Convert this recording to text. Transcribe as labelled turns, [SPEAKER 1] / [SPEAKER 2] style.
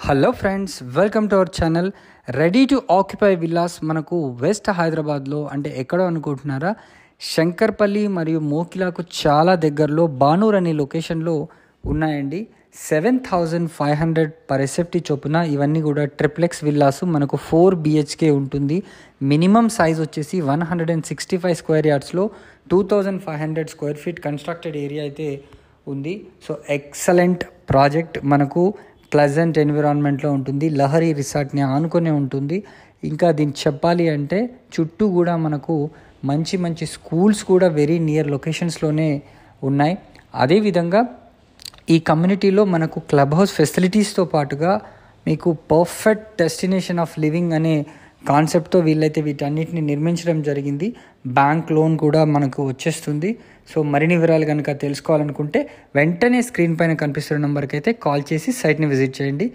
[SPEAKER 1] Hello friends, welcome to our channel. Ready to occupy villas మనకు west హైదరాబాద్లో అంటే ఎక్కడో అనుకుంటున్నారా, శంకర్పల్లి మరియు మోకిలాకు చాలా దగ్గరలో బానూర్ అనే లొకేషన్లో ఉన్నాయండి. 7,500 పర్ ఎస్ఎఫ్టీ చొప్పున ఇవన్నీ కూడా ట్రిప్లెక్స్ విల్లాస్. మనకు 4 BHK ఉంటుంది. మినిమం సైజ్ వచ్చేసి 165 స్క్వేర్ యార్డ్స్లో 2,500 స్క్వేర్ ఫీట్ కన్స్ట్రక్టెడ్ ఏరియా అయితే ఉంది. సో ఎక్సలెంట్ ప్రాజెక్ట్, మనకు ప్లెజెంట్ ఎన్విరాన్మెంట్లో ఉంటుంది. లహరి రిసార్ట్ని ఆనుకునే ఉంటుంది. ఇంకా దీన్ని చెప్పాలి అంటే చుట్టూ కూడా మనకు మంచి మంచి స్కూల్స్ కూడా వెరీ నియర్ లొకేషన్స్లోనే ఉన్నాయి. అదేవిధంగా ఈ కమ్యూనిటీలో మనకు క్లబ్ హౌస్ ఫెసిలిటీస్తో పాటుగా మీకు పర్ఫెక్ట్ డెస్టినేషన్ ఆఫ్ లివింగ్ అనే కాన్సెప్ట్తో వీళ్ళైతే వీటన్నిటిని నిర్మించడం జరిగింది. బ్యాంక్ లోన్ కూడా మనకు వచ్చేస్తుంది. సో మరిన్ని వివరాలు కనుక తెలుసుకోవాలనుకుంటే వెంటనే స్క్రీన్ పైన కనిపిస్తున్న నెంబర్కి అయితే కాల్ చేసి సైట్ని విజిట్ చేయండి.